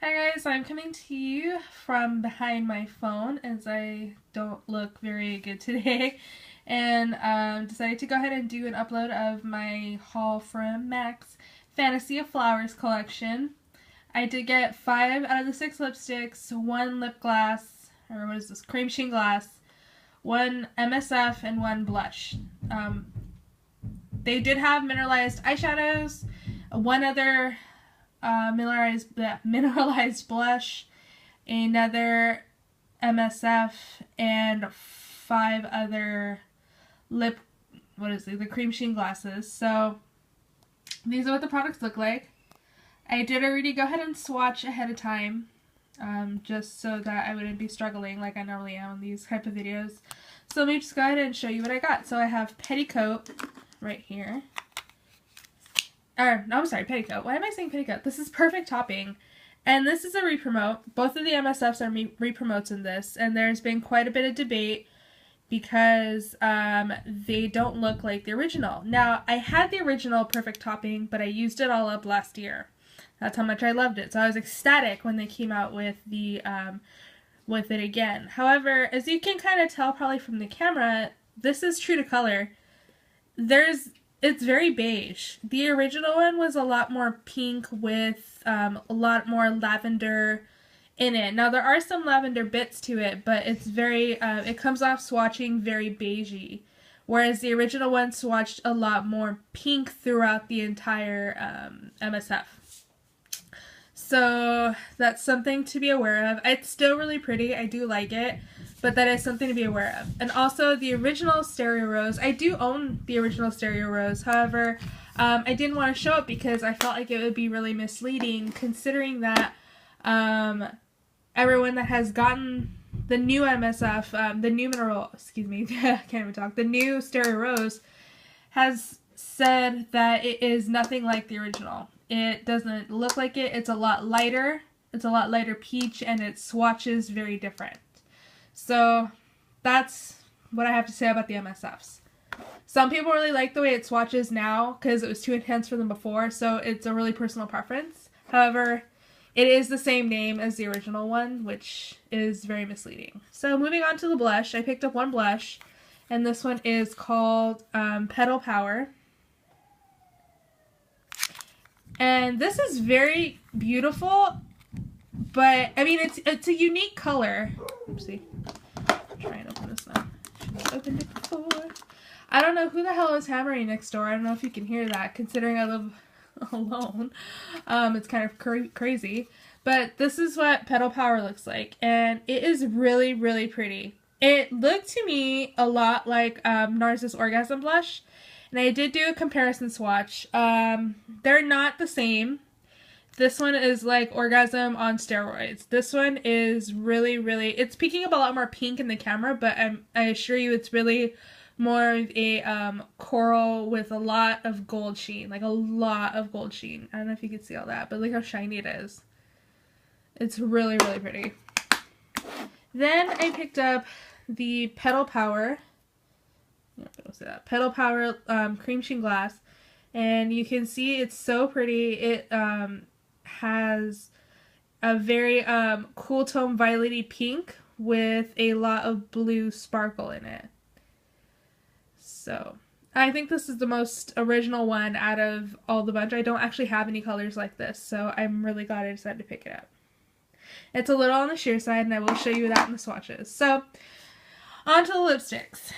Hi guys, I'm coming to you from behind my phone as I don't look very good today and decided to go ahead and do an upload of my haul from MAC's Fantasy of Flowers collection. I did get 5 out of the 6 lipsticks, 1 lip gloss, or what is this, cream sheen gloss, 1 MSF, and 1 blush. They did have mineralized eyeshadows, 1 other mineralized blush, another MSF, and 5 other the cream sheen glasses. So these are what the products look like. I did already go ahead and swatch ahead of time, just so that I wouldn't be struggling like I normally am on these type of videos. So let me just go ahead and show you what I got. So I have Petticoat right here. No, I'm sorry, Petticoat. Why am I saying Petticoat? This is Perfect Topping. And this is a re-promote. Both of the MSFs are re-promotes in this. And there's been quite a bit of debate because they don't look like the original. Now, I had the original Perfect Topping, but I used it all up last year. That's how much I loved it. So I was ecstatic when they came out with the with it again. However, as you can kind of tell probably from the camera, this is true to color. It's very beige. The original one was a lot more pink with a lot more lavender in it. Now there are some lavender bits to it, but it's very, it comes off swatching very beigey. Whereas the original one swatched a lot more pink throughout the entire MSF. So that's something to be aware of. It's still really pretty. I do like it. But that is something to be aware of. And also the original Stereo Rose. I do own the original Stereo Rose. However, I didn't want to show it because I felt like it would be really misleading considering that everyone that has gotten the new MSF, the new mineral, excuse me, I can't even talk, the new Stereo Rose has said that it is nothing like the original. It doesn't look like it. It's a lot lighter. It's a lot lighter peach and it swatches very different. So that's what I have to say about the MSFs. Some people really like the way it swatches now because it was too intense for them before, so it's a really personal preference. However, it is the same name as the original one, which is very misleading. So moving on to the blush, I picked up 1 blush, and this one is called Petal Power. And this is very beautiful, but I mean it's a unique color. Oopsie. Try and open this now. Shouldn't have opened it before. I don't know who the hell is hammering next door. I don't know if you can hear that, considering I live alone. It's kind of crazy. But this is what Petal Power looks like, and it is really, really pretty. It looked to me a lot like NARS's Orgasm Blush, and I did do a comparison swatch. They're not the same. This one is like Orgasm on steroids. This one is really, really, it's peeking up a lot more pink in the camera, but I assure you it's really more of a coral with a lot of gold sheen. Like a lot of gold sheen. I don't know if you can see all that, but look how shiny it is. It's really, really pretty. Then I picked up the Petal Power. Petal Power Cream Sheen Glass. And you can see it's so pretty. It has a very cool tone violety pink with a lot of blue sparkle in it. So I think this is the most original one out of all the bunch. I don't actually have any colors like this, so I'm really glad I decided to pick it up. It's a little on the sheer side, and I will show you that in the swatches. So on to the lipsticks.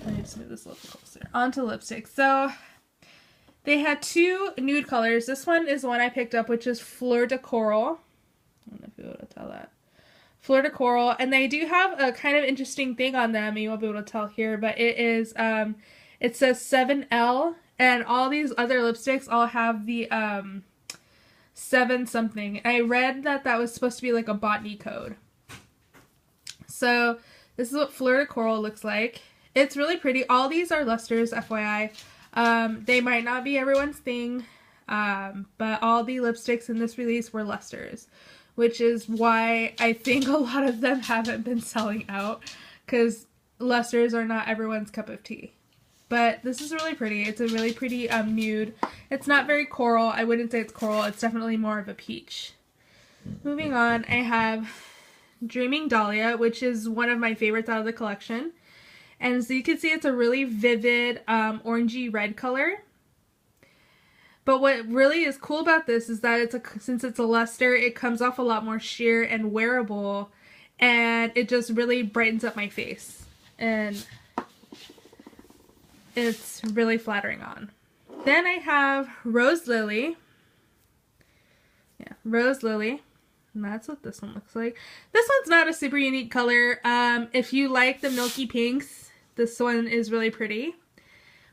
Let me just move this a little closer. On to the lipsticks. So they had 2 nude colors. This one is the one I picked up, which is Fleur de Coral. I don't know if you'll be able to tell that. Fleur de Coral. And they do have a kind of interesting thing on them. You won't be able to tell here, but it is, it says 7L. And all these other lipsticks all have the 7 something. I read that that was supposed to be like a botany code. So this is what Fleur de Coral looks like. It's really pretty. All these are lusters, FYI. They might not be everyone's thing, but all the lipsticks in this release were lusters, which is why I think a lot of them haven't been selling out, because lusters are not everyone's cup of tea. But this is really pretty. It's a really pretty nude. It's not very coral. I wouldn't say it's coral. It's definitely more of a peach. Moving on, I have Dreaming Dahlia, which is one of my favorites out of the collection. And as you can see, it's a really vivid orangey red color. But what really is cool about this is that since it's a luster, it comes off a lot more sheer and wearable, and it just really brightens up my face. And it's really flattering on. Then I have Rose Lily. Yeah, Rose Lily. And that's what this one looks like. This one's not a super unique color. If you like the milky pinks, this one is really pretty.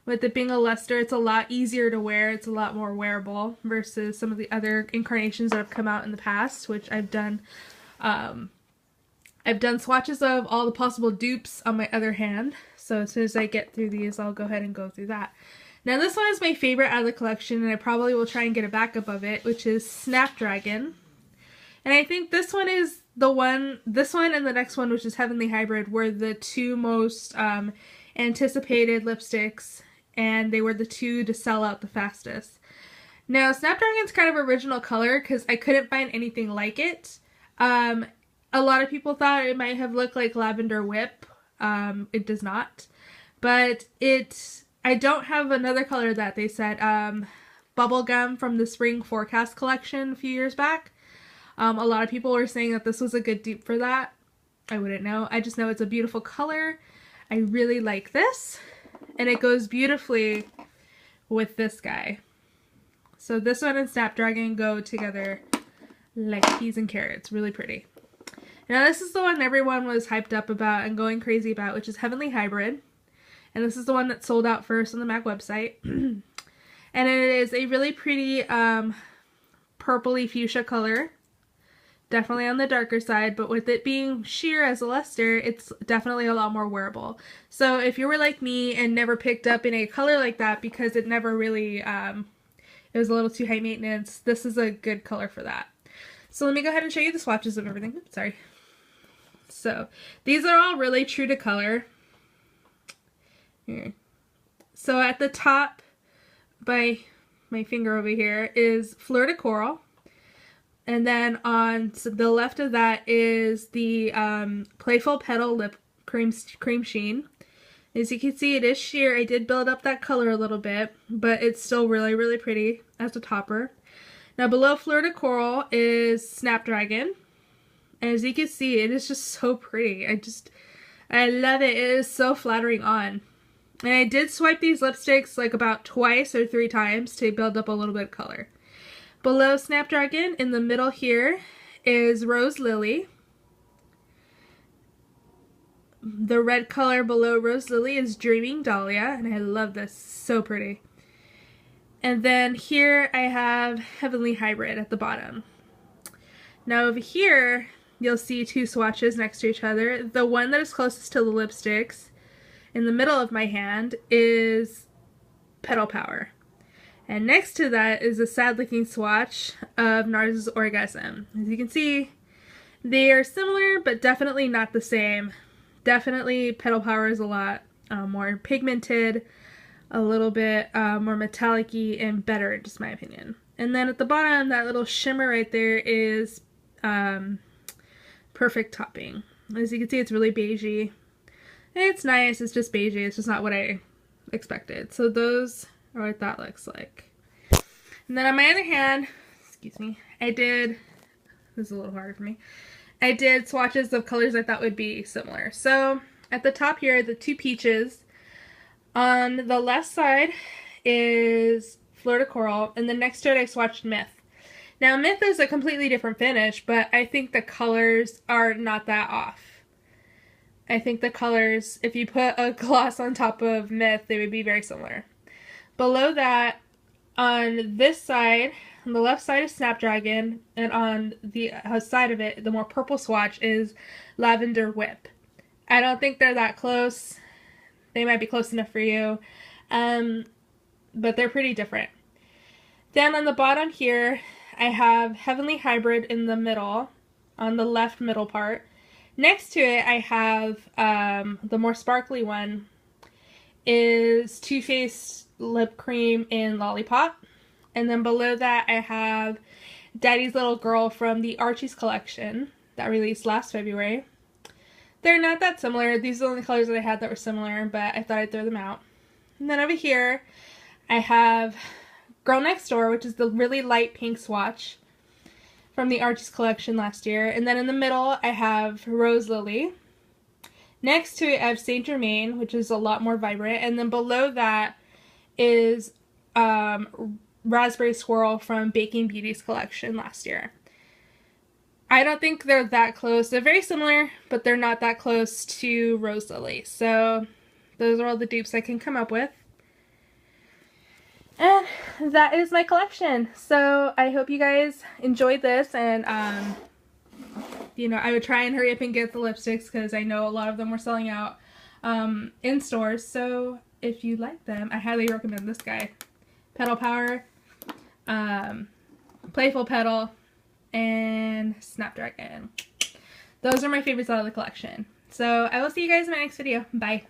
With it being a luster, it's a lot easier to wear. It's a lot more wearable versus some of the other incarnations that have come out in the past, which I've done. I've done swatches of all the possible dupes on my other hand. So as soon as I get through these, I'll go ahead and go through that. Now this one is my favorite out of the collection, and I probably will try and get a backup of it, which is Snapdragon. And I think this one is the one, this one and the next one, which is Heavenly Hybrid, were the two most anticipated lipsticks, and they were the two to sell out the fastest. Now, Snapdragon's kind of original color because I couldn't find anything like it. A lot of people thought it might have looked like Lavender Whip. It does not. But I don't have another color that they said. Bubblegum from the Spring Forecast collection a few years back. A lot of people were saying that this was a good dupe for that. I wouldn't know. I just know it's a beautiful color. I really like this. And it goes beautifully with this guy. So this one and Snapdragon go together like peas and carrots. Really pretty. Now this is the one everyone was hyped up about and going crazy about, which is Heavenly Hybrid. And this is the one that sold out first on the MAC website. And it is a really pretty purpley fuchsia color. Definitely on the darker side, but with it being sheer as a luster, it's definitely a lot more wearable. So if you were like me and never picked up in a color like that because it never really, it was a little too high maintenance, this is a good color for that. So let me go ahead and show you the swatches of everything. Oops, sorry. So these are all really true to color. Here. So at the top, by my finger over here, is Fleur de Coral. And then on the left of that is the Playful Petal Lip Cream Sheen. As you can see, it is sheer. I did build up that color a little bit, but it's still really, really pretty as a topper. Now below Fleur de Coral is Snapdragon. And as you can see, it is just so pretty. I love it. It is so flattering on. And I did swipe these lipsticks like about twice or 3 times to build up a little bit of color. Below Snapdragon, in the middle here, is Rose Lily. The red color below Rose Lily is Dreaming Dahlia, and I love this. So pretty. And then here I have Heavenly Hybrid at the bottom. Now over here, you'll see 2 swatches next to each other. The one that is closest to the lipsticks, in the middle of my hand, is Petal Power. And next to that is a sad looking swatch of NARS's Orgasm. As you can see, they are similar, but definitely not the same. Definitely Petal Power is a lot more pigmented, a little bit more metallic-y and better, in just my opinion. And then at the bottom, that little shimmer right there is Perfect Topping. As you can see, it's really beigey. It's nice, it's just beigey, it's just not what I expected. So those are what that looks like. And then on my other hand, excuse me, this is a little harder for me, I did swatches of colors I thought would be similar. So at the top here, the 2 peaches. On the left side is Fleur de Coral, and then next to it I swatched Myth. Now Myth is a completely different finish, but I think the colors are not that off. I think the colors, if you put a gloss on top of Myth, they would be very similar. Below that, on this side, on the left side is Snapdragon, and on the side of it, the more purple swatch, is Lavender Whip. I don't think they're that close. They might be close enough for you, but they're pretty different. Then on the bottom here, I have Heavenly Hybrid in the middle, on the left middle part. Next to it, I have the more sparkly one, is Too Faced Lip Cream in Lollipop. And then below that, I have Daddy's Little Girl from the Archie's collection that released last February. They're not that similar. These are the only colors that I had that were similar, but I thought I'd throw them out. And then over here, I have Girl Next Door, which is the really light pink swatch from the Archie's collection last year. And then in the middle, I have Rose Lily. Next to it, I have Saint Germain, which is a lot more vibrant. And then below that is Raspberry Swirl from Baking Beauty's collection last year. I don't think they're that close. They're very similar, but they're not that close to Rose Lily. So those are all the dupes I can come up with. And that is my collection. So I hope you guys enjoyed this, and you know, I would try and hurry up and get the lipsticks because I know a lot of them were selling out in stores. So if you like them, I highly recommend this guy. Petal Power, Playful Petal, and Snapdragon. Those are my favorites out of the collection. So I will see you guys in my next video. Bye.